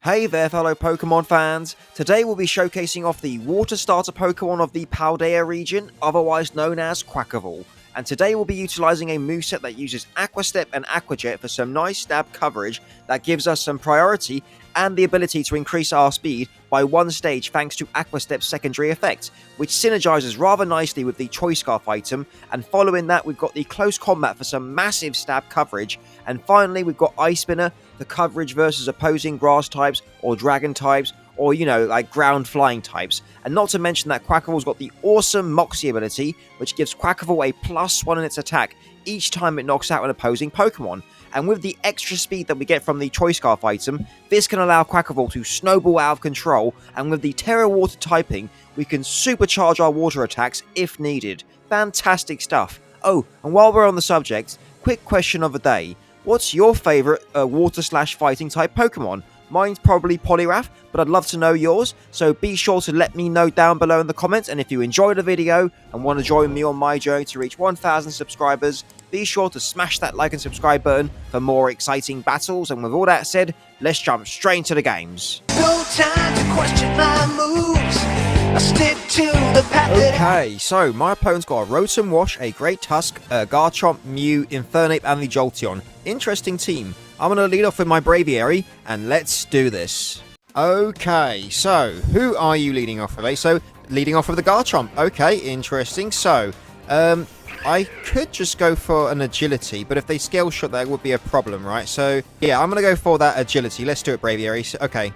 Hey there fellow Pokemon fans, today we'll be showcasing off the water starter Pokemon of the Paldea region, otherwise known as Quaquaval. And today we'll be utilising a moveset that uses Aqua Step and Aqua Jet for some nice stab coverage that gives us some priority and the ability to increase our speed by one stage thanks to Aqua Step's secondary effect, which synergizes rather nicely with the Choice Scarf item, and following that we've got the Close Combat for some massive stab coverage, and finally we've got Ice Spinner for coverage versus opposing grass types or dragon types, or like ground flying types. And not to mention that Quaquaval's got the awesome Moxie ability, which gives Quaquaval a +1 in its attack each time it knocks out an opposing Pokemon. And with the extra speed that we get from the Choice Scarf item, this can allow Quaquaval to snowball out of control, and with the Terra Water typing, we can supercharge our water attacks if needed. Fantastic stuff. Oh, and while we're on the subject, quick question of the day. What's your favourite water/fighting type Pokemon? Mine's probably Poliwrath, but I'd love to know yours, so be sure to let me know down below in the comments. And if you enjoyed the video and want to join me on my journey to reach 1,000 subscribers, be sure to smash that like and subscribe button for more exciting battles. And with all that said, let's jump straight into the games. No time to question my moves. I stick to the path. Okay, so my opponent's got a Rotom Wash, a Great Tusk, a Garchomp, Mew, Infernape, and the Jolteon. Interesting team. I'm going to lead off with my Braviary, and let's do this. Okay, so who are you leading off with? So, leading off with the Garchomp. Okay, interesting. So, I could just go for an Agility, but if they Scale Shot, that would be a problem, right? So, yeah, I'm going to go for that Agility. Let's do it, Braviary. Okay.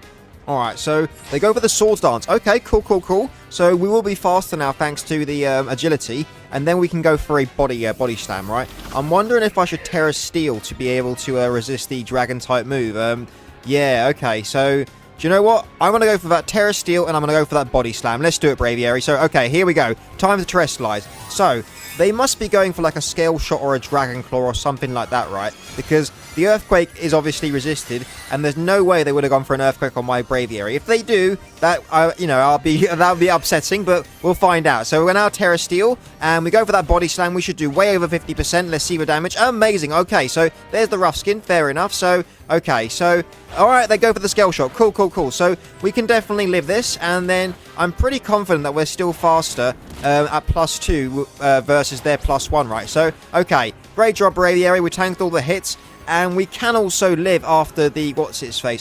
Alright, so they go for the Swords Dance. Okay, cool. So we will be faster now thanks to the Agility, and then we can go for a Body Slam, right? I'm wondering if I should Terra Steel to be able to resist the Dragon-type move. Yeah, okay, so do you know what? I'm going to go for that Terra Steel, and I'm going to go for that Body Slam. Let's do it, Braviary. So, okay, here we go. Time to Terrestrialize. So, they must be going for like a Scale Shot or a Dragon Claw or something like that, right? Because the Earthquake is obviously resisted, and there's no way they would have gone for an Earthquake on my Braviary. If they do, that that'll be upsetting, but we'll find out. So we're now Terra Steel, and we go for that Body Slam. We should do way over 50%. Let's see the damage. Amazing. Okay, so there's the Rough Skin. Fair enough. So okay, so alright, they go for the Scale Shot. Cool. So we can definitely live this, and then I'm pretty confident that we're still faster at +2 versus their +1, right? So, okay, great job, Braviary. We tanked all the hits, and we can also live after the,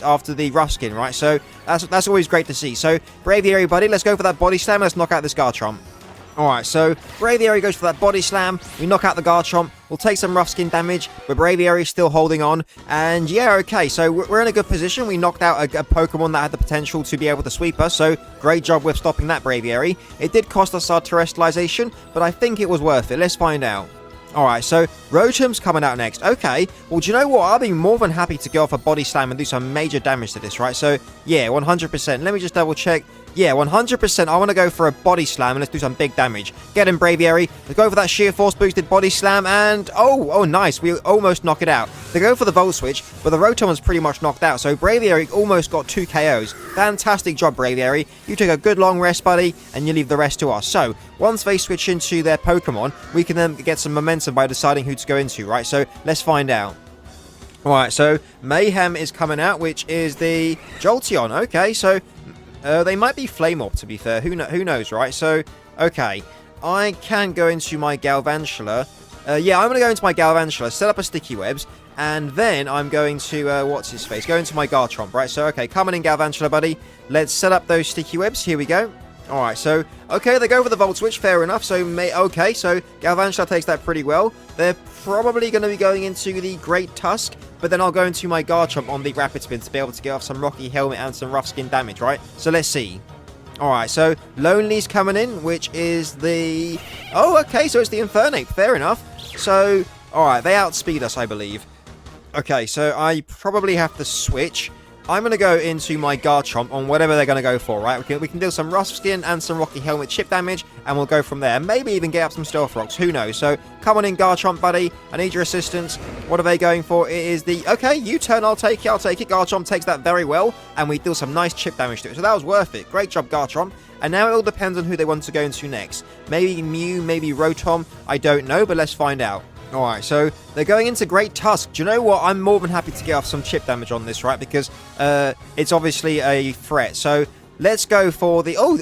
after the Rough Skin, right? So, that's always great to see. So, Braviary, buddy, let's go for that Body Slam. Let's knock out this Garchomp. Alright, so Braviary goes for that Body Slam. We knock out the Garchomp. We'll take some Rough Skin damage, but Braviary is still holding on. And yeah, okay, so we're in a good position. We knocked out a Pokemon that had the potential to be able to sweep us, so great job with stopping that, Braviary. It did cost us our Terrestrialization, but I think it was worth it. Let's find out. Alright, so Rotom's coming out next. Okay, well, do you know what? I'll be more than happy to go off a Body Slam and do some major damage to this, right? So, yeah, 100%. Let me just double check. Yeah, 100%. I want to go for a Body Slam, and let's do some big damage. Get him, Braviary. Let's go for that Sheer Force boosted Body Slam, and oh, nice. We almost knock it out. They go for the Volt Switch, but the Rotom was pretty much knocked out, so Braviary almost got 2 KOs. Fantastic job, Braviary. You took a good long rest, buddy, and you leave the rest to us. So, once they switch into their Pokemon, we can then get some momentum by deciding who to go into, right? So, let's find out. Alright, so Mayhem is coming out, which is the Jolteon. Okay, so they might be Flame Orb, to be fair. Who knows, right? So, okay. I can go into my Galvantula. Yeah, I'm going to go into my Galvantula, set up a Sticky Webs, and then I'm going to, go into my Garchomp, right? So, okay, coming in, Galvantula, buddy. Let's set up those Sticky Webs. Here we go. Alright, so, okay, they go for the Volt Switch, fair enough. So, okay, so Galvantula takes that pretty well. They're probably going to be going into the Great Tusk, but then I'll go into my Garchomp on the Rapid Spin to be able to get off some Rocky Helmet and some Rough Skin damage, right? So, let's see. Alright, so Lonely's coming in, which is the... Oh, okay, so it's the Infernape, fair enough. So, alright, they outspeed us, I believe. Okay, so I probably have to switch. I'm going to go into my Garchomp on whatever they're going to go for, right? We can deal some Rough Skin and some Rocky Helmet chip damage, and we'll go from there. Maybe even get up some Stealth Rocks, who knows? So, come on in, Garchomp, buddy. I need your assistance. What are they going for? It is the... Okay, U-turn, I'll take it. Garchomp takes that very well, and we deal some nice chip damage to it. So that was worth it. Great job, Garchomp. And now it all depends on who they want to go into next. Maybe Mew, maybe Rotom. I don't know, but let's find out. Alright, so they're going into Great Tusk. Do you know what? I'm more than happy to get off some chip damage on this, right? Because it's obviously a threat. So let's go for the... Oh,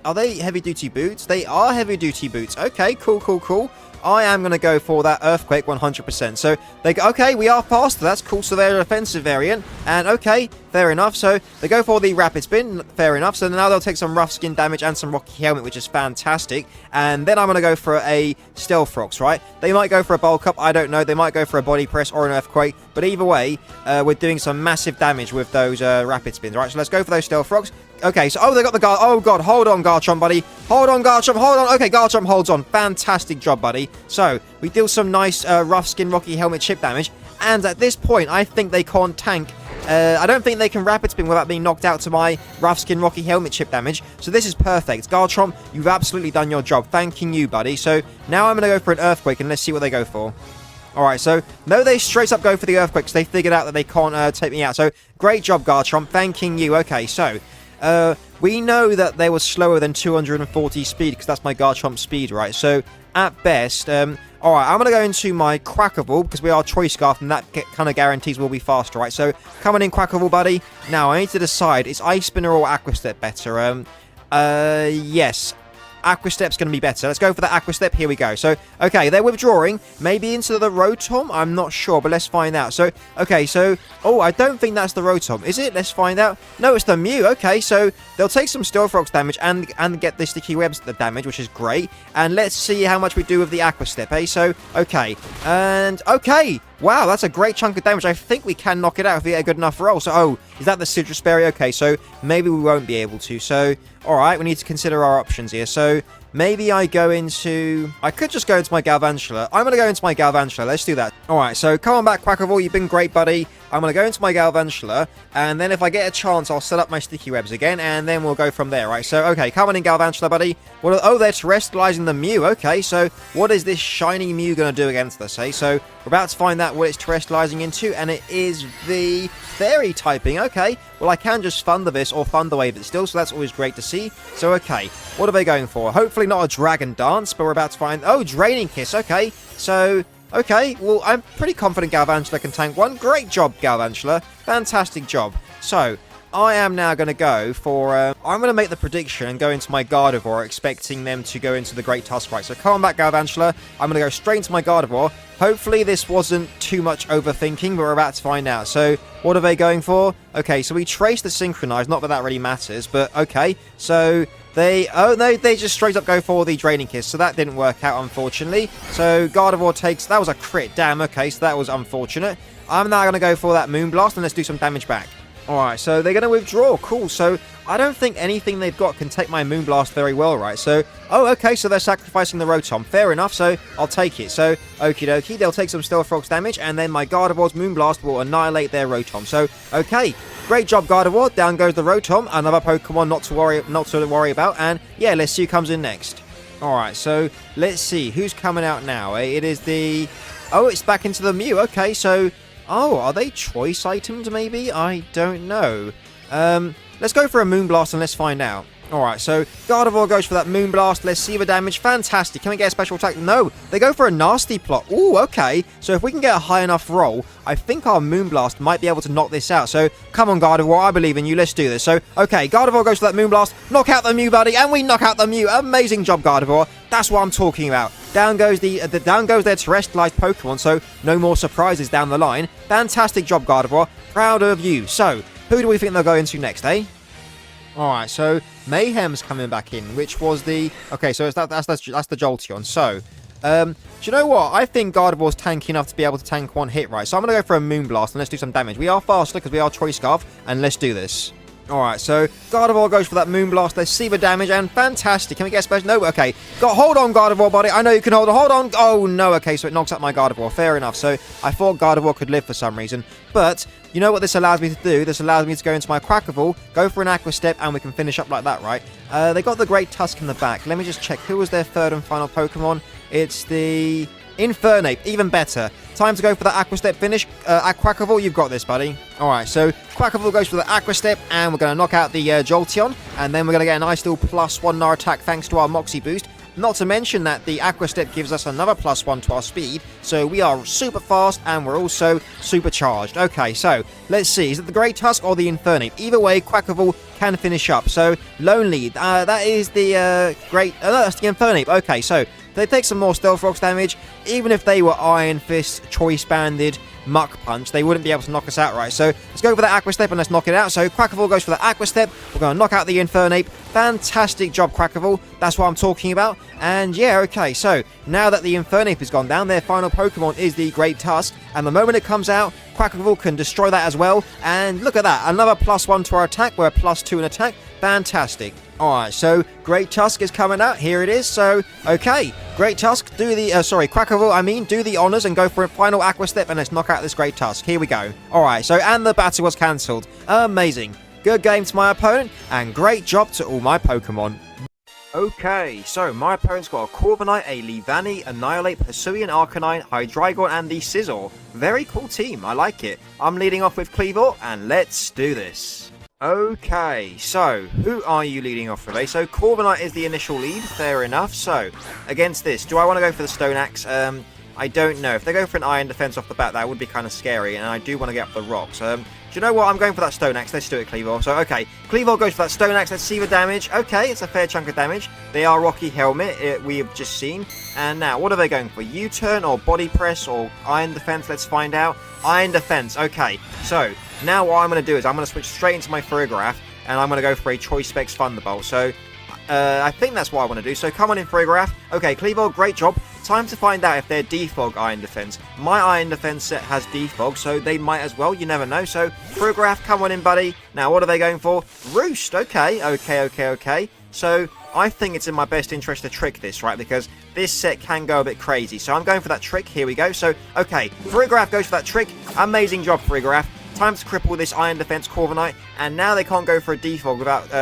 are they heavy-duty boots? They are heavy-duty boots. Okay, cool. I am going to go for that Earthquake 100%. So, okay, we are faster. That's cool. So, they're an offensive variant. And, okay, fair enough. So, they go for the Rapid Spin. Fair enough. So, now they'll take some rough skin damage and some Rocky Helmet, which is fantastic. And then I'm going to go for a Stealth Rocks, right? They might go for a Bulk Up. I don't know. They might go for a Body Press or an Earthquake. But either way, we're doing some massive damage with those Rapid Spins, right? So, let's go for those Stealth Rocks. Okay, so, they got the guard. Oh, God. Hold on, Garchomp, buddy. Hold on, Garchomp. Hold on. Okay, Garchomp holds on. Fantastic job, buddy. So, we deal some nice rough skin Rocky Helmet chip damage. And at this point, I think they can't tank. I don't think they can Rapid Spin without being knocked out to my rough skin Rocky Helmet chip damage. So, this is perfect. Garchomp, you've absolutely done your job. Thanking you, buddy. So, now I'm going to go for an Earthquake, and let's see what they go for. Alright, so, no, they straight up go for the Earthquake, because they figured out that they can't take me out. So, great job, Garchomp. Thanking you. Okay, so... we know that they were slower than 240 speed, because that's my Garchomp speed, right? So, at best, alright, I'm going to go into my Quaquaval, because we are Choice Scarf, and that kind of guarantees we'll be faster, right? So, coming in Quaquaval, buddy. Now, I need to decide, is Ice Spinner or Aqua Step better? Yes. Aqua Step's going to be better. Let's go for the Aqua Step. Here we go. So, okay, they're withdrawing. Maybe into the Rotom? I'm not sure, but let's find out. So, okay, so... Oh, I don't think that's the Rotom. Is it? Let's find out. No, it's the Mew. Okay, so they'll take some Stealth Rocks damage and get the Sticky Webs damage, which is great. And let's see how much we do with the Aqua Step, eh? So, okay. And, okay. Wow, that's a great chunk of damage. I think we can knock it out if we get a good enough roll. So, oh, is that the Citrus Berry? Okay, so maybe we won't be able to. So, alright, we need to consider our options here. So, maybe I go into... I could just go into my Galvantula. I'm going to go into my Galvantula. Let's do that. Alright, so come on back, Quaquaval. You've been great, buddy. I'm going to go into my Galvantula, and then if I get a chance, I'll set up my Sticky Webs again, and then we'll go from there, right? So, okay, come on in, Galvantula, buddy. Oh, they're terrestrializing the Mew. Okay, so what is this shiny Mew going to do against us, eh? So, we're about to find out what it's terrestrializing into, and it is the Fairy typing. Okay, well, I can just Thunder this or Thunder Wave it still, so that's always great to see. So, okay, what are they going for? Hopefully not a Dragon Dance, but we're about to find... Oh, Draining Kiss. Okay, so... Okay, well, I'm pretty confident Galvantula can tank one. Great job, Galvantula. Fantastic job. So, I am now going to go for... I'm going to make the prediction and go into my Gardevoir, expecting them to go into the Great Tusk, right? So, come on back, Galvantula. I'm going to go straight into my Gardevoir. Hopefully, this wasn't too much overthinking, but we're about to find out. So, what are they going for? Okay, so we trace the Synchronize. Not that that really matters, but okay. So... They just straight up go for the Draining Kiss, so that didn't work out, unfortunately. So, Gardevoir takes... That was a crit, damn, okay, so that was unfortunate. I'm now going to go for that Moonblast, and let's do some damage back. Alright, so they're going to withdraw, cool, so I don't think anything they've got can take my Moonblast very well, right? So, oh, okay, so they're sacrificing the Rotom, fair enough, so I'll take it. So, okie dokie, they'll take some Stealth Rocks damage, and then my Gardevoir's Moonblast will annihilate their Rotom. So, okay, great job, Gardevoir. Down goes the Rotom, another Pokemon not to worry about. And yeah, let's see who comes in next. All right, so let's see who's coming out now. It is the... Oh, it's back into the Mew. Okay, so... Oh, are they choice items, maybe? I don't know. Let's go for a Moonblast and let's find out. Alright, so Gardevoir goes for that Moonblast. Let's see the damage. Fantastic. Can we get a special attack? No. They go for a Nasty Plot. Ooh, okay. So if we can get a high enough roll, I think our Moonblast might be able to knock this out. So come on, Gardevoir. I believe in you. Let's do this. So, okay, Gardevoir goes for that Moonblast. Knock out the Mew, buddy. And we knock out the Mew. Amazing job, Gardevoir. That's what I'm talking about. Down goes their terrestrialized Pokemon, so no more surprises down the line. Fantastic job, Gardevoir. Proud of you. So, who do we think they'll go into next, eh? Alright, so Mayhem's coming back in, which was the... Okay, so that's the Jolteon. So, do you know what? I think Gardevoir's tanky enough to be able to tank one hit, right? So I'm going to go for a Moonblast and let's do some damage. We are faster because we are Choice Scarf, and let's do this. Alright, so Gardevoir goes for that Moonblast. Let's see the damage, and fantastic. Can we get a special? No, okay. Hold on, Gardevoir, buddy. I know you can hold on. Hold on. Oh, no, okay, so it knocks out my Gardevoir. Fair enough. So I thought Gardevoir could live for some reason. But you know what this allows me to do? This allows me to go into my Quaquaval, go for an Aqua Step, and we can finish up like that, right? They got the Great Tusk in the back. Let me just check. Who was their third and final Pokemon? It's the... Infernape, even better. Time to go for the Aqua Step finish. Quaquaval, you've got this, buddy. Alright, so Quaquaval goes for the Aqua Step, and we're going to knock out the Jolteon, and then we're going to get a nice little +1 attack thanks to our Moxie boost. Not to mention that the Aqua Step gives us another +1 to our speed, so we are super fast and we're also supercharged. Okay, so let's see. Is it the Great Tusk or the Infernape? Either way, Quaquaval can finish up. So, Lonely, that is the no, that's the Infernape. Okay, so they take some more Stealth Rocks damage. Even if they were Iron Fist, Choice Banded, Muck Punch, they wouldn't be able to knock us out, right? So let's go for the Aqua Step and let's knock it out. So Quaquaval goes for the Aqua Step. We're going to knock out the Infernape. Fantastic job, Quaquaval. That's what I'm talking about. And yeah, okay, so now that the Infernape has gone down, their final Pokemon is the Great Tusk. And the moment it comes out, Quaquaval can destroy that as well. And look at that, another +1 to our attack. We're +2 in attack. Fantastic. Alright, so Great Tusk is coming out. Here it is. So, okay. Great Tusk, do the, Quaquaval, do the honors and go for a final Aqua Step and let's knock out this Great Tusk. Here we go. Alright, so, and the battle was cancelled. Amazing. Good game to my opponent, and great job to all my Pokemon. Okay, so my opponent's got a Corviknight, a Leavanny, Annihilate, Hisuian Arcanine, Hydreigon, and the Scizor. Very cool team, I like it. I'm leading off with Kleavor, and let's do this. Okay, so who are you leading off with? So Corviknight is the initial lead, fair enough. So against this, do I want to go for the Stone Axe? I don't know. If they go for an Iron Defense off the bat, that would be kind of scary, and I do want to get up the rocks. Do you know what? I'm going for that Stone Axe. Let's do it, Kleavor. So, okay. Kleavor goes for that Stone Axe. Let's see the damage. Okay, it's a fair chunk of damage. They are Rocky Helmet, we have just seen. And now, what are they going for? U-Turn or Body Press or Iron Defense? Let's find out. Iron Defense. Okay, so now what I'm going to do is I'm going to switch straight into my Ferrograph, and I'm going to go for a Choice Specs Thunderbolt. So, I think that's what I want to do. So, come on in, Ferrograph. Okay, Kleavor, great job. Time to find out if they're Defog Iron Defense. My Iron Defense set has Defog, so they might as well. You never know. So, Ferrograph, come on in, buddy. Now, what are they going for? Roost. Okay. So, I think it's in my best interest to trick this, right? Because this set can go a bit crazy. So, I'm going for that trick. Here we go. So, okay. Ferrograph goes for that trick. Amazing job, Ferrograph. Time to cripple this Iron Defense Corviknight, and now they can't go for a Defog without,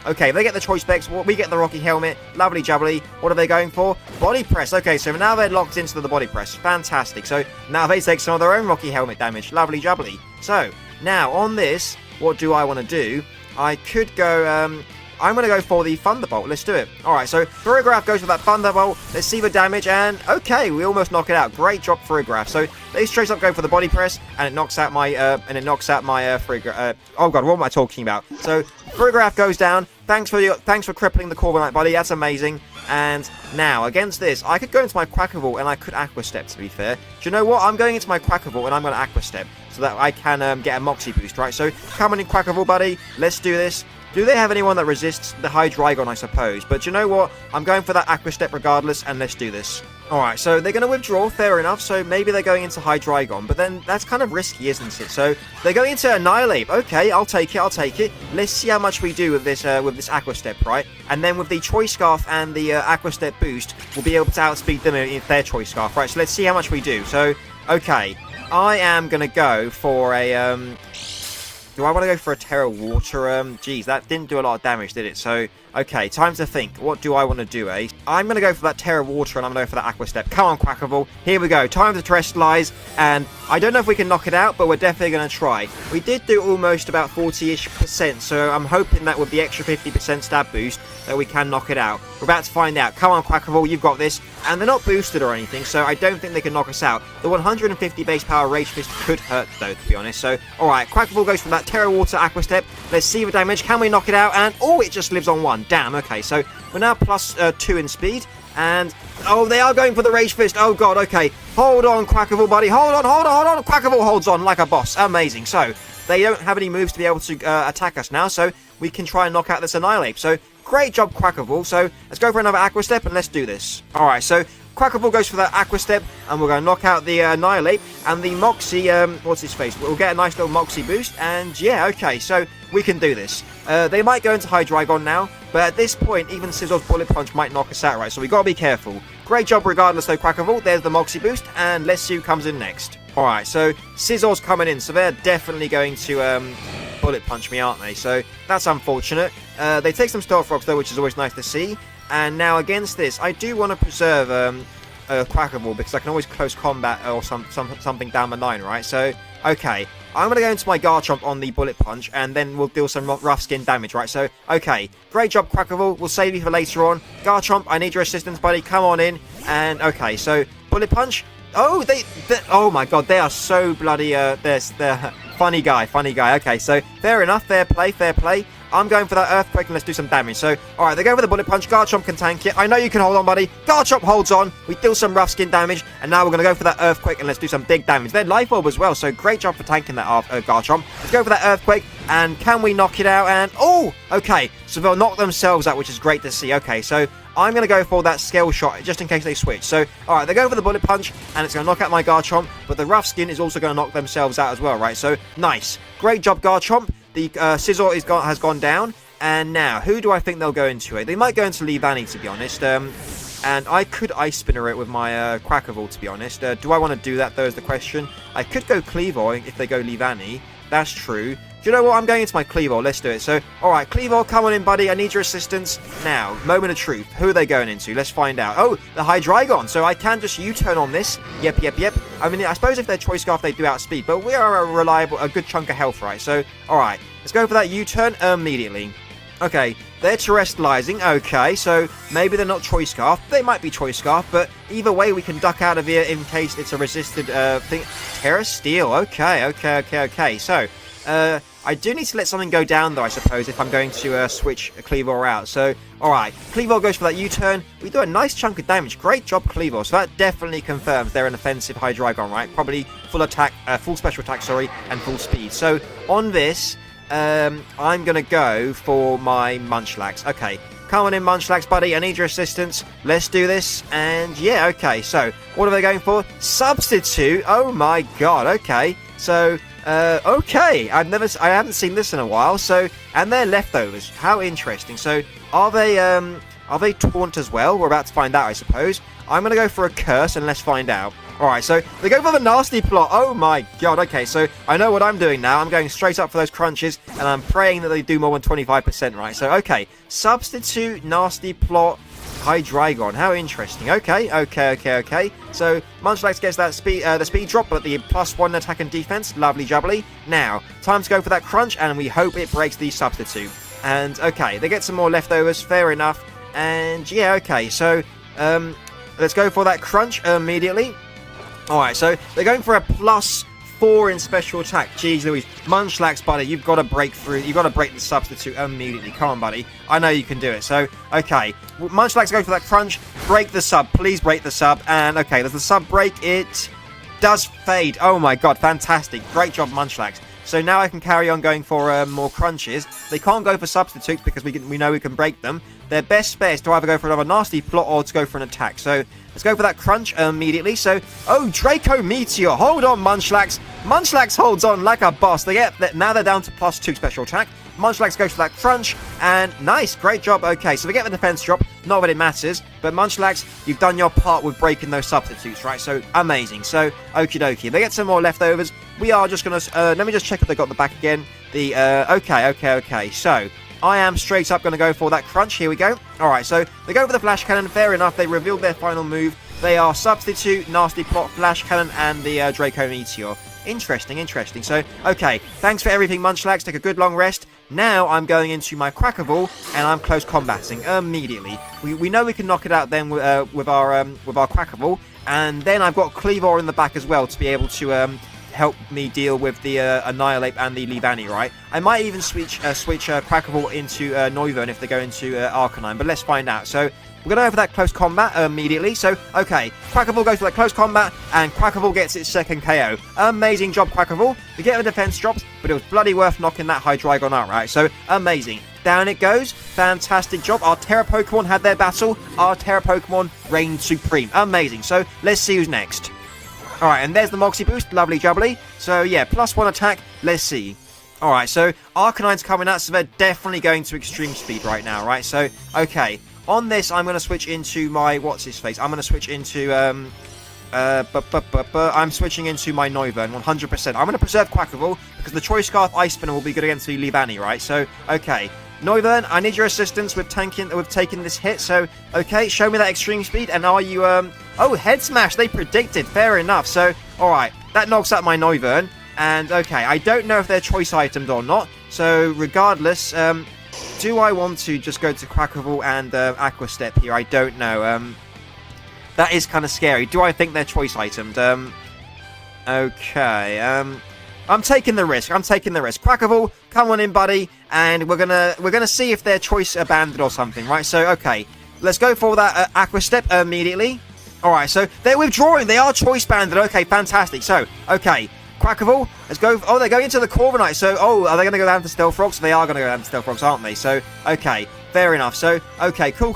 okay, they get the Choice Specs, we get the Rocky Helmet, lovely jubbly. What are they going for? Body Press. Okay, so now they're locked into the Body Press, fantastic. So now they take some of their own Rocky Helmet damage, lovely jubbly. So, now on this, what do I want to do? I could go, I'm going to go for the Thunderbolt. Let's do it. Alright, so Ferrograph goes for that Thunderbolt. Let's see the damage, and okay, we almost knock it out. Great job, Ferrograph. So they straight up go for the Body Press, and it knocks out my, Ferrograph. Oh god, what am I talking about? So Ferrograph goes down. Thanks for crippling the Corviknight, buddy. That's amazing. And now, against this, I could go into my Quaquaval and I could Aqua Step, to be fair. Do you know what? I'm going into my Quaquaval and I'm going to Aqua Step so that I can get a Moxie boost, right? So, come on in, Quaquaval, buddy. Let's do this. Do they have anyone that resists the Hydreigon, I suppose? But do you know what? I'm going for that Aqua Step regardless, and let's do this. Alright, so they're going to withdraw, fair enough, so maybe they're going into Hydreigon, but then that's kind of risky, isn't it? So, they're going into Annihilate. Okay, I'll take it. Let's see how much we do with this Aqua Step, right? And then with the Choice Scarf and the Aqua Step boost, we'll be able to outspeed them in their Choice Scarf, right? So let's see how much we do. So, okay, I am going to go for a, do I want to go for a Terra Water? Geez, that didn't do a lot of damage, did it? So, okay, time to think. What do I want to do, eh? I'm going to go for that Terra Water, and I'm going to go for that Aqua Step. Come on, Quaquaval. Here we go. Time to Terrestrialize, and I don't know if we can knock it out, but we're definitely going to try. We did do almost about 40-ish%, so I'm hoping that with the extra 50% stab boost, that we can knock it out. We're about to find out. Come on, Quaquaval, you've got this. And they're not boosted or anything, so I don't think they can knock us out. The 150 base power Rage Fist could hurt, though, to be honest. So, alright, Quaquaval goes for that Terra Water Aqua Step. Let's see the damage. Can we knock it out? And, oh, it just lives on 1. Damn, okay, so we're now +2 in speed. And, oh, they are going for the Rage Fist. Oh, God, okay. Hold on, Quaquaval, buddy. Hold on. Quaquaval holds on like a boss. Amazing. So, they don't have any moves to be able to attack us now, so we can try and knock out this Annihilate. So, great job, Quaquaval. So, let's go for another Aqua Step and let's do this. Alright, so Quaquaval goes for that Aqua Step, and we're going to knock out the Annihilate, and the Moxie, what's his face? We'll get a nice little Moxie boost, and yeah, okay, so we can do this. They might go into Hydreigon now, but at this point, even Scizor's Bullet Punch might knock us out, right? So we got to be careful. Great job regardless, though, Quaquaval. There's the Moxie boost, and let's see who comes in next. Alright, so Scizor's coming in, so they're definitely going to Bullet Punch me, aren't they? So that's unfortunate. They take some Stealth Rocks, though, which is always nice to see. And now against this, I do want to preserve Quaquaval because I can always close combat or something down the line, right? So, okay, I'm going to go into my Garchomp on the Bullet Punch, and then we'll deal some rough skin damage, right? So, okay, great job, Quaquaval. We'll save you for later on. Garchomp, I need your assistance, buddy. Come on in. And, okay, so, Bullet Punch. Oh, oh my god, they are so bloody, they're funny guy. Okay, so, fair enough, fair play. I'm going for that Earthquake and let's do some damage. So, alright, they go for the Bullet Punch. Garchomp can tank it. I know you can hold on, buddy. Garchomp holds on. We deal some rough skin damage. And now we're going to go for that Earthquake and let's do some big damage. They're Life Orb as well, so great job for tanking that Garchomp. Let's go for that Earthquake. And can we knock it out? And, oh, okay. So they'll knock themselves out, which is great to see. Okay, so I'm going to go for that Scale Shot, just in case they switch. So, alright, they go for the Bullet Punch, and it's going to knock out my Garchomp. But the rough skin is also going to knock themselves out as well, right? So, nice. Great job, Garchomp. The Scizor has gone down. And now, who do I think they'll go into? They might go into Leavanny, to be honest. And I could Ice Spinner it with my Quaquaval, to be honest. Do I want to do that, though, is the question. I could go Cleavor if they go Leavanny. That's true. Do you know what? I'm going into my Cleavor. Let's do it. So, alright, Cleavor, come on in, buddy. I need your assistance. Now, moment of truth. Who are they going into? Let's find out. Oh, the Hydreigon. So I can just U-turn on this. Yep. I mean, I suppose if they're Choice Scarf, they do outspeed. But we are a good chunk of health, right? So, alright. Let's go for that U-turn immediately. Okay, they're terrestrializing. Okay, so maybe they're not Choice Scarf. They might be Choice Scarf, but either way, we can duck out of here in case it's a resisted thing. Terra Steel. Okay. So, I do need to let something go down, though, I suppose, if I'm going to switch Cleavor out. So, alright, Cleavor goes for that U-turn. We do a nice chunk of damage. Great job, Cleavor. So that definitely confirms they're an offensive Hydreigon, right? Probably full attack, full special attack, sorry, and full speed. So, on this, I'm going to go for my Munchlax. Okay, come on in, Munchlax, buddy. I need your assistance. Let's do this. And, yeah, okay. So, what are they going for? Substitute. Oh, my God. Okay. So, okay. I haven't seen this in a while. So, and they're leftovers. How interesting. So, are they Taunt as well? We're about to find out, I suppose. I'm going to go for a Curse and let's find out. Alright, so they go for the Nasty Plot. Oh my god, okay, so I know what I'm doing now. I'm going straight up for those crunches, and I'm praying that they do more than 25%, right? So, okay, Substitute, Nasty Plot, Hydreigon. How interesting. Okay. So, Munchlax gets that the speed drop, but the +1 attack and defense. Lovely jubbly. Now, time to go for that crunch, and we hope it breaks the Substitute. And, okay, they get some more leftovers. Fair enough. And, yeah, okay, so, let's go for that crunch immediately. Alright, so they're going for a +4 in special attack. Jeez Louise. Munchlax, buddy, you've got to break through. You've got to break the Substitute immediately. Come on, buddy. I know you can do it. So, okay. Munchlax goes for that crunch. Break the sub. Please break the sub. And, okay, does the sub break? It does fade. Oh, my God. Fantastic. Great job, Munchlax. So now I can carry on going for more crunches. They can't go for substitutes because we know we can break them. Their best bet is to either go for another Nasty Plot or to go for an attack. So let's go for that crunch immediately. So, oh, Draco Meteor. Hold on, Munchlax. Munchlax holds on like a boss. Now they're down to +2 special attack. Munchlax goes for that crunch. And nice. Great job. Okay, so they get the defense drop. Not that it matters. But Munchlax, you've done your part with breaking those substitutes, right? So, amazing. So, okie dokie. They get some more leftovers. We are just going to... let me just check if they got the back again. Okay. So, I am straight up going to go for that crunch. Here we go. Alright, so they go for the Flash Cannon. Fair enough. They revealed their final move. They are Substitute, Nasty Plot, Flash Cannon, and the Draco Meteor. Interesting. So, okay. Thanks for everything, Munchlax. Take a good long rest. Now I'm going into my Quaquaval, and I'm close combating immediately. We know we can knock it out then with our Quaquaval, and then I've got Cleavor in the back as well to be able to help me deal with the Annihilate and the Leavanny, right? I might even switch Quaquaval into Noivern if they go into Arcanine, but let's find out. So we're going to go for that close combat immediately. So, okay, Quaquaval goes for that close combat, and Quaquaval gets its second KO. Amazing job, Quaquaval. We get the defense drops, but it was bloody worth knocking that Hydreigon out, right? So, amazing. Down it goes. Fantastic job. Our Terra Pokemon had their battle. Our Terra Pokemon reigned supreme. Amazing. So, let's see who's next. Alright, and there's the Moxie Boost. Lovely jubbly. So, yeah, +1 attack. Let's see. Alright, so Arcanine's coming out, so they're definitely going to extreme speed right now, right? So, okay. On this, I'm going to switch into my... What's-his-face? I'm going to switch into... I'm switching into my Noivern, 100%. I'm going to preserve Quaquaval, because the Choice Scarf Ice Spinner will be good against the Leavanny, right? So, okay. Noivern, I need your assistance with taking this hit, so, okay, show me that extreme speed, and are you, Oh, Head Smash, they predicted, fair enough, so, alright, that knocks out my Noivern. And, okay, I don't know if they're choice items or not. So, regardless, do I want to just go to Quaquaval and Aqua Step here? I don't know. That is kind of scary. Do I think they're choice items? Okay, I'm taking the risk. Quaquaval, come on in, buddy, and we're gonna see if they're choice abandoned or something, right? So, okay, let's go for that Aqua Step immediately. All right, so they're withdrawing. They are choice banded. Okay, fantastic. So, okay, Quaquaval, let's go. Oh, they're going into the Corviknight. So, oh, are they gonna go down to Stealth Rocks? They are gonna go down to Stealth Rocks, aren't they? So, okay, fair enough. So, okay, cool.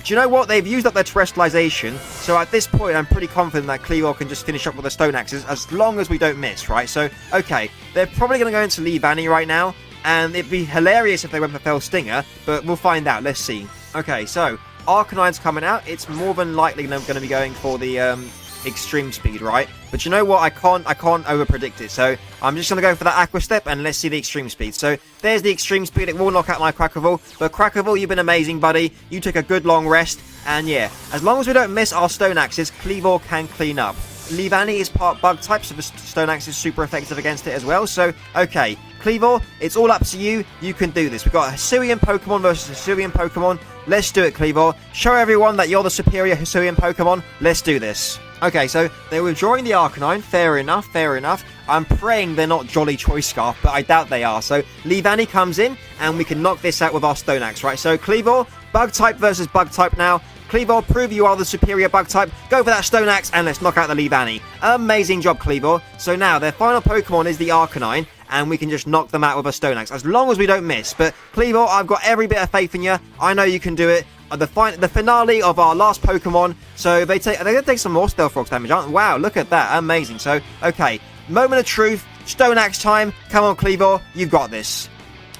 Do you know what? They've used up their terrestrialization, so at this point I'm pretty confident that Quaquaval can just finish up with the Stone Axes as long as we don't miss, right? So, okay, they're probably going to go into Leavanny right now, and it'd be hilarious if they went for Fell Stinger, but we'll find out. Let's see. Okay, so Arcanine's coming out. It's more than likely going to be going for the Extreme Speed, right? But you know what? I can't over-predict it, so I'm just going to go for that Aqua Step, and let's see the Extreme Speed. So, there's the Extreme Speed. It will knock out my Quaquaval, but Quaquaval, you've been amazing, buddy. You took a good long rest, and yeah, as long as we don't miss our Stone Axes, Quaquaval can clean up. Leavanny is part Bug type, so the Stone Axe is super effective against it as well. So, okay, Quaquaval, it's all up to you. You can do this. We've got a Hisuian Pokemon versus a Hisuian Pokemon. Let's do it, Quaquaval. Show everyone that you're the superior Hisuian Pokemon. Let's do this. Okay, so they're withdrawing the Arcanine. Fair enough. I'm praying they're not Jolly Choice Scarf, but I doubt they are. So Leavanny comes in, and we can knock this out with our Stone Axe, right? So Quaquaval, Bug type versus Bug type now. Quaquaval, prove you are the superior Bug type. Go for that Stone Axe, and let's knock out the Leavanny. Amazing job, Quaquaval. So now their final Pokemon is the Arcanine, and we can just knock them out with a Stone Axe, as long as we don't miss. But Quaquaval, I've got every bit of faith in you. I know you can do it. The finale of our last Pokemon. So they're going to take some more Stealth Rocks damage, aren't they? Wow, look at that. Amazing. So, okay. Moment of truth. Stone Axe time. Come on, Quaquaval. You've got this.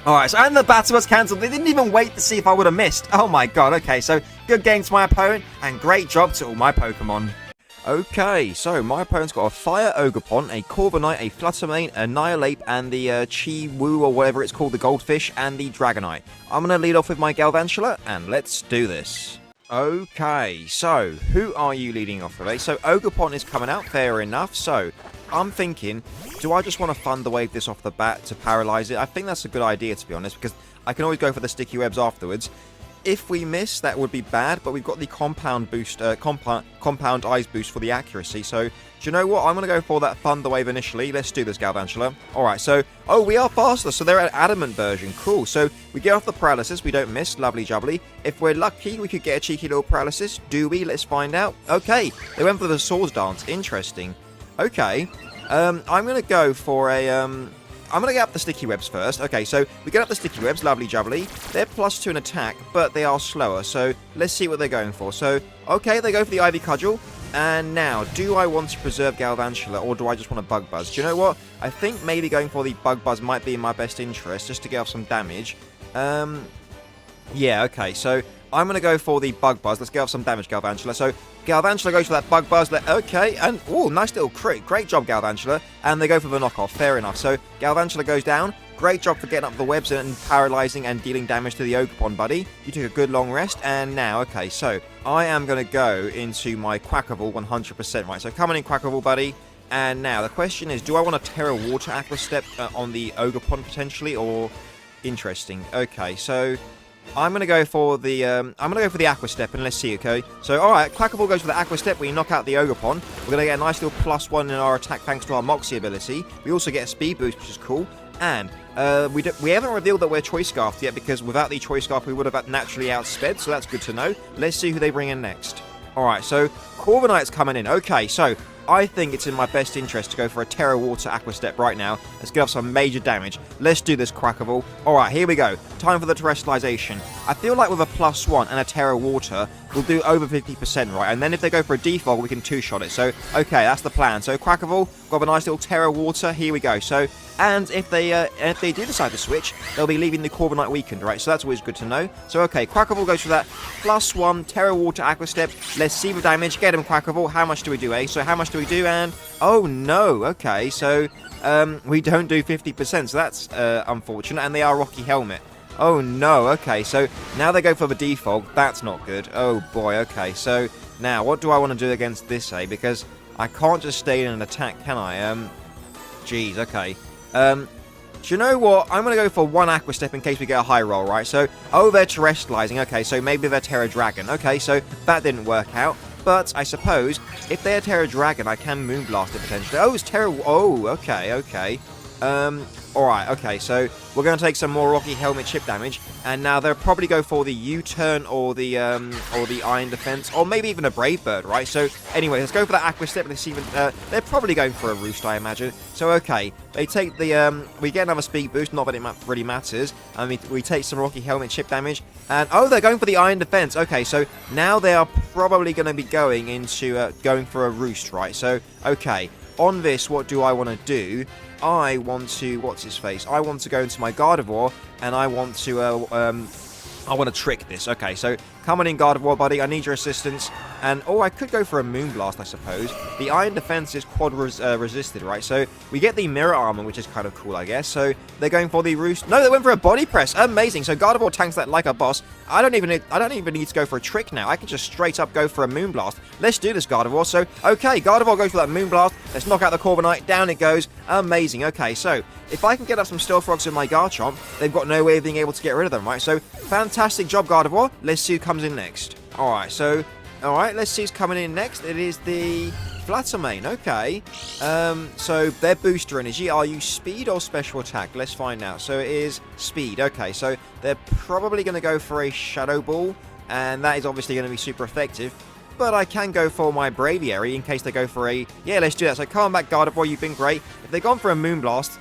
Alright, so and the battle was cancelled. They didn't even wait to see if I would have missed. Oh my god. Okay, so good game to my opponent, and great job to all my Pokemon. Okay, so my opponent's got a Fire Ogerpon, a Corviknight, a Fluttermane, a Nihilape, and the Chi-Wu, or whatever it's called, the Goldfish, and the Dragonite. I'm going to lead off with my Galvantula, and let's do this. Okay, so who are you leading off with? So Ogerpon is coming out, fair enough. So I'm thinking, do I just want to Thunder Wave this off the bat to paralyze it? I think that's a good idea, to be honest, because I can always go for the Sticky Webs afterwards. If we miss, that would be bad, but we've got the Compound Boost, Compound Eyes Boost for the accuracy. So, do you know what? I'm going to go for that Thunder Wave initially. Let's do this, Galvantula. Alright, so, oh, we are faster, so they're an Adamant version. Cool, so we get off the Paralysis, we don't miss, lovely jubbly. If we're lucky, we could get a cheeky little Paralysis. Do we? Let's find out. Okay, they went for the Swords Dance. Interesting. Okay, I'm going to go for a, I'm going to get up the Sticky Webs first. Okay, so we get up the Sticky Webs, lovely jubbly. They're +2 in attack, but they are slower, so let's see what they're going for. So, okay, they go for the Ivy Cudgel. And now, do I want to preserve Galvantula, or do I just want a Bug Buzz? Do you know what? I think maybe going for the Bug Buzz might be in my best interest, just to get off some damage. Yeah, okay, so I'm going to go for the Bug Buzz. Let's get off some damage, Galvantula. So, Galvantula goes for that Bug Buzz. Okay, and, oh, nice little crit. Great job, Galvantula. And they go for the knockoff. Fair enough. So, Galvantula goes down. Great job for getting up the webs and paralyzing and dealing damage to the Ogerpon, buddy. You took a good long rest. And now, okay, so I am going to go into my Quaquaval 100%, right? So, come on in, Quaquaval, buddy. And now, the question is, do I want to Terra Water Aqua Step on the Ogerpon, potentially, or... Interesting. Okay, so... I'm gonna go for the Aqua Step, and let's see. Okay, so alright, Quaquaval goes for the Aqua Step. We knock out the Ogerpon. We're gonna get a nice little +1 in our attack thanks to our Moxie ability. We also get a speed boost, which is cool. And we haven't revealed that we're Choice Scarfed yet, because without the Choice Scarf we would have naturally outsped. So that's good to know. Let's see who they bring in next. Alright, so Corviknight's coming in. Okay, so I think it's in my best interest to go for a Terra Water Aqua Step right now. Let's get off some major damage. Let's do this, Quaquaval. Alright, here we go. Time for the terrestrialization. I feel like with a +1 and a Terra Water, we'll do over 50%, right? And then if they go for a default, we can two-shot it. So, okay, that's the plan. So, Quaquaval, got a nice little Terra Water. Here we go. So, and if they do decide to switch, they'll be leaving the Corviknight weakened, right? So that's always good to know. So, okay, Quaquaval goes for that +1 Terra Water Aqua Step. Let's see the damage. Get him, Quaquaval. How much do we do, eh? So, how much do we do? And, oh, no. Okay, so, we don't do 50%. So, that's unfortunate. And they are Rocky Helmet. Oh, no. Okay, so, now they go for the default. That's not good. Oh, boy. Okay, so, now, what do I want to do against this, eh? Because I can't just stay in an attack, can I? Jeez, okay. Do you know what? I'm going to go for one Aqua Step in case we get a high roll, right? So, oh, they're terrestrializing. Okay, so maybe they're Terra Dragon. Okay, so that didn't work out. But I suppose if they're Terra Dragon, I can Moonblast it potentially. Oh, it's Terra... Oh, okay, okay. Alright, okay, so we're going to take some more Rocky Helmet chip damage, and now they'll probably go for the U-turn or the Iron Defense, or maybe even a Brave Bird, right? So, anyway, let's go for that Aqua Step. Let's even, they're probably going for a Roost, I imagine. So, okay, they take the, we get another Speed Boost, not that it really matters, and we take some Rocky Helmet chip damage, and, oh, they're going for the Iron Defense. Okay, so now they are probably going to be going into, going for a Roost, right? So, okay, on this, what do I want to do? I want to, what's his face? I want to go into my Gardevoir, and I want to trick this. Okay, so come on in, Gardevoir, buddy. I need your assistance. And, oh, I could go for a Moonblast, I suppose. The Iron Defense is quad resisted, right? So we get the Mirror Armor, which is kind of cool, I guess. So they're going for the Roost. No, they went for a Body Press. Amazing. So Gardevoir tanks that like a boss. I don't even need to go for a trick now. I can just straight up go for a Moonblast. Let's do this, Gardevoir. So, okay, Gardevoir goes for that Moonblast. Let's knock out the Corviknight. Down it goes. Amazing. Okay, so if I can get up some Stealth Rocks in my Garchomp, they've got no way of being able to get rid of them, right? So, fantastic job, Gardevoir. Let's see who comes in next. Alright, so, alright, let's see who's coming in next. It is the Flattermane, okay. So, their booster energy, are you speed or special attack? Let's find out. So, it is speed, okay. So, they're probably going to go for a Shadow Ball, and that is obviously going to be super effective. But I can go for my Braviary in case they go for a... Yeah, let's do that. So come on back, Gardevoir. You've been great. If they've gone for a Moonblast...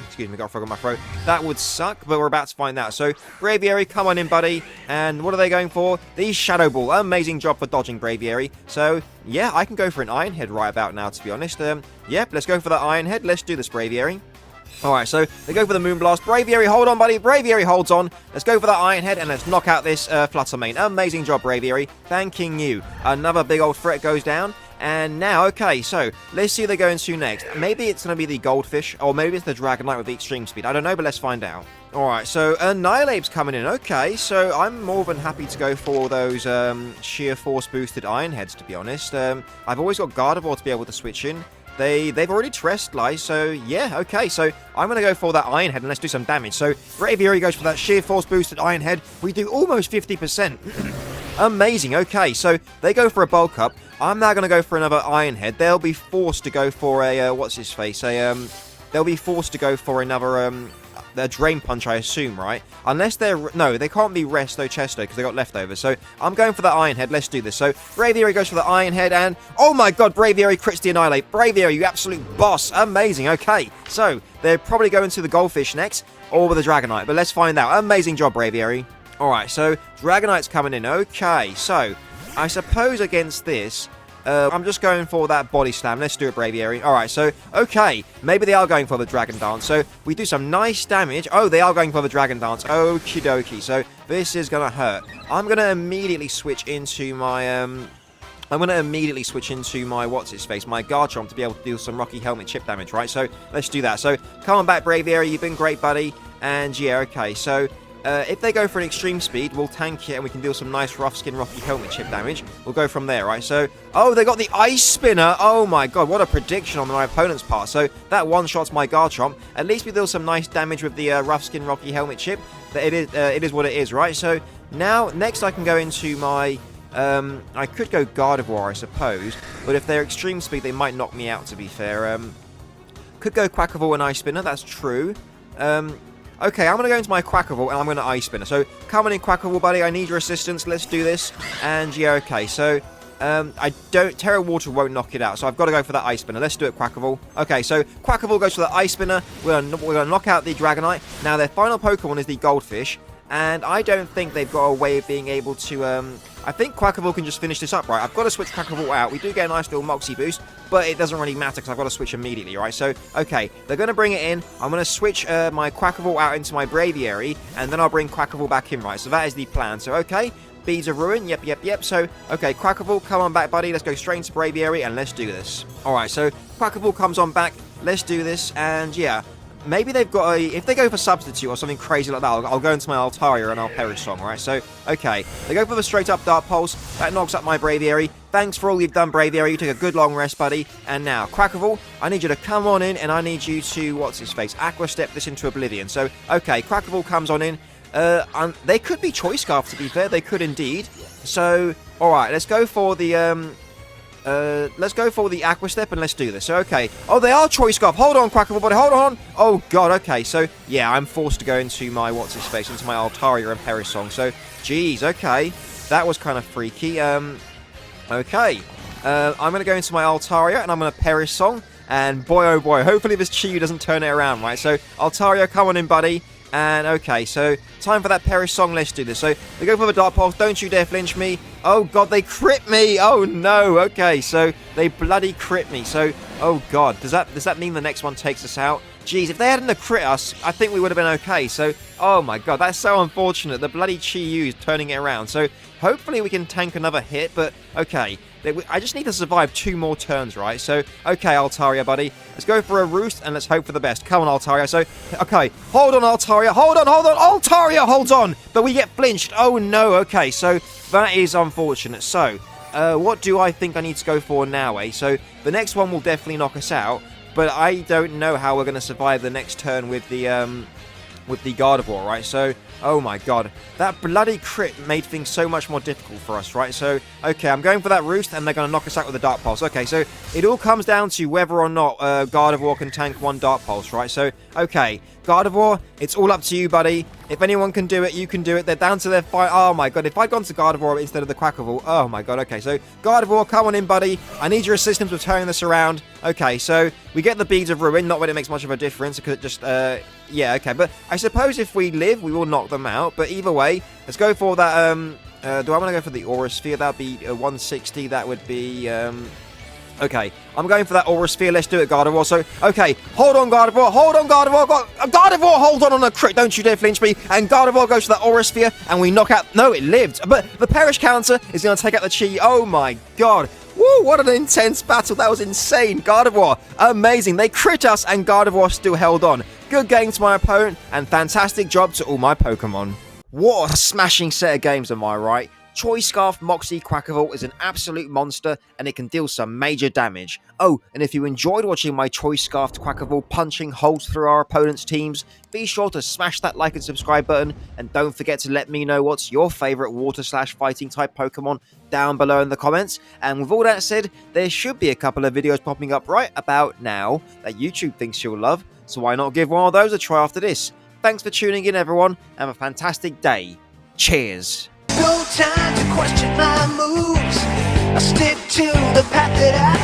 excuse me, got a frog in my throat. That would suck, but we're about to find out. So, Braviary, come on in, buddy. And what are they going for? The Shadow Ball. Amazing job for dodging Braviary. So, yeah, I can go for an Iron Head right about now, to be honest. Yep, let's go for the Iron Head. Let's do this, Braviary. Alright, so they go for the Moonblast. Braviary, hold on, buddy. Braviary holds on. Let's go for the Iron Head, and let's knock out this Fluttermane. Amazing job, Braviary. Thanking you. Another big old threat goes down. And now, okay, so let's see who they're going to next. Maybe it's going to be the Goldfish, or maybe it's the Dragonite with the Extreme Speed. I don't know, but let's find out. Alright, so Annihilape's coming in. Okay, so I'm more than happy to go for those Sheer Force boosted Iron Heads, to be honest. I've always got Gardevoir to be able to switch in. They've already terrestrialized, so yeah, okay. So I'm going to go for that Iron Head and let's do some damage. So Braviary goes for that Sheer Force boosted Iron Head. We do almost 50%. Amazing, okay. So they go for a Bulk Up. I'm now going to go for another Iron Head. They'll be forced to go for a, what's his face? They'll be forced to go for another, their Drain Punch, I assume, right? Unless they're... No, they can't be Resto Chesto because they got leftovers. So I'm going for the Iron Head. Let's do this. So Braviary goes for the Iron Head and... Oh my god, Braviary crits the Annihilate. Braviary, you absolute boss. Amazing. Okay, so they're probably going to the Goldfish next or with the Dragonite. But let's find out. Amazing job, Braviary. Alright, so Dragonite's coming in. Okay, so I suppose against this... I'm just going for that Body Slam. Let's do it, Braviary. Alright, so, okay. Maybe they are going for the Dragon Dance. So, we do some nice damage. Oh, they are going for the Dragon Dance. Okie dokie. So, this is going to hurt. I'm going to immediately switch into my, what's-his-face, my Garchomp to be able to deal some Rocky Helmet chip damage, right? So, let's do that. So, come on back, Braviary. You've been great, buddy. And, yeah, okay. So... if they go for an Extreme Speed, we'll tank it and we can deal some nice Rough Skin Rocky Helmet chip damage. We'll go from there, right? So, oh, they got the Ice Spinner. Oh my god, what a prediction on my opponent's part. So, that one-shots my Garchomp. At least we deal some nice damage with the Rough Skin Rocky Helmet chip. It is what it is, right? So, now, next I can go into my... I could go Gardevoir, I suppose. But if they're Extreme Speed, they might knock me out, to be fair. Could go Quaquaval and Ice Spinner, that's true. Okay, I'm going to go into my Quaquaval and I'm going to Ice Spinner. So, come on in, Quaquaval, buddy. I need your assistance. Let's do this. And, yeah, okay. So, Terra Water won't knock it out. So, I've got to go for that Ice Spinner. Let's do it, Quaquaval. Okay, so, Quaquaval goes for the Ice Spinner. We're going to knock out the Dragonite. Now, their final Pokemon is the Goldfish. And I don't think they've got a way of being able to, I think Quaquaval can just finish this up, right? I've got to switch Quaquaval out. We do get a nice little Moxie boost, but it doesn't really matter because I've got to switch immediately, right? So, okay, they're going to bring it in. I'm going to switch my Quaquaval out into my Braviary, and then I'll bring Quaquaval back in, right? So that is the plan. So, okay, Beads of Ruin, yep. So, okay, Quaquaval, come on back, buddy. Let's go straight into Braviary, and let's do this. Alright, so Quaquaval comes on back. Let's do this, and yeah... maybe they've got a... If they go for Substitute or something crazy like that, I'll go into my Altaria and I'll Perish Song, right? So, okay. They go for the straight-up Dark Pulse. That knocks up my Braviary. Thanks for all you've done, Braviary. You took a good long rest, buddy. And now, Quaquaval, I need you to come on in, and I need you to... What's his face? Aqua Step this into Oblivion. So, okay, Quaquaval comes on in. They could be Choice Scarf, to be fair. They could indeed. So, alright, let's go for the... let's go for the Aqua Step and let's do this. So, okay. Oh, they are Choice Scarf. Hold on, Quaquaval, buddy. Hold on. Oh, God. Okay. So, yeah, I'm forced to go into my, what's-his-face, into my Altaria and Perish Song. So, geez. Okay. That was kind of freaky. Okay. I'm going to go into my Altaria and I'm going to Perish Song. And boy, oh boy, hopefully this Chi-Yu doesn't turn it around, right? So, Altaria, come on in, buddy. And, okay, so, time for that Perish Song, let's do this. So, they go for the Dark Pulse, don't you dare flinch me. Oh, God, they crit me. Oh, no, okay, so, they bloody crit me. So, oh, God, does that mean the next one takes us out? Jeez, if they hadn't crit us, I think we would have been okay. So, oh, my God, that's so unfortunate. The bloody Chi-Yu is turning it around. So, hopefully we can tank another hit, but, okay. I just need to survive 2 more turns, right? So, okay, Altaria, buddy. Let's go for a Roost, and let's hope for the best. Come on, Altaria. So, okay. Hold on, Altaria. Hold on. Altaria holds on. But we get flinched. Oh, no. Okay, so that is unfortunate. So, what do I think I need to go for now, eh? So, the next one will definitely knock us out. But I don't know how we're going to survive the next turn with the Gardevoir, right? So, oh my God. That bloody crit made things so much more difficult for us, right? So, okay, I'm going for that Roost, and they're going to knock us out with the Dark Pulse. Okay, so it all comes down to whether or not Gardevoir can tank 1 Dark Pulse, right? So, okay, Gardevoir, it's all up to you, buddy. If anyone can do it, you can do it. They're down to their fight. Oh my God, if I'd gone to Gardevoir instead of the Quaquaval, oh my God, okay, so Gardevoir, come on in, buddy. I need your assistance with turning this around. Okay, so we get the Beads of Ruin, not that it makes much of a difference, because it just, yeah, okay, but I suppose if we live, we will knock them out, but either way, let's go for that, do I want to go for the Aura Sphere? That would be 160, that would be, okay, I'm going for that Aura Sphere. Let's do it, Gardevoir. So, okay, hold on, Gardevoir. Gardevoir, hold on a crit. Don't you dare flinch me. And Gardevoir goes for that Aura Sphere, and we knock out... No, it lived. But the Perish counter is going to take out the Chi. Oh, my God. Woo, what an intense battle. That was insane. Gardevoir, amazing. They crit us, and Gardevoir still held on. Good game to my opponent, and fantastic job to all my Pokemon. What a smashing set of games, am I right? Choice Scarf Moxie Quaquaval is an absolute monster, and it can deal some major damage. Oh, and if you enjoyed watching my Choice Scarfed Quaquaval punching holes through our opponent's teams, be sure to smash that like and subscribe button, and don't forget to let me know what's your favourite water/fighting type Pokemon down below in the comments. And with all that said, there should be a couple of videos popping up right about now that YouTube thinks you'll love, so why not give one of those a try after this? Thanks for tuning in, everyone. Have a fantastic day. Cheers. No time to question my moves. I stick to the path that I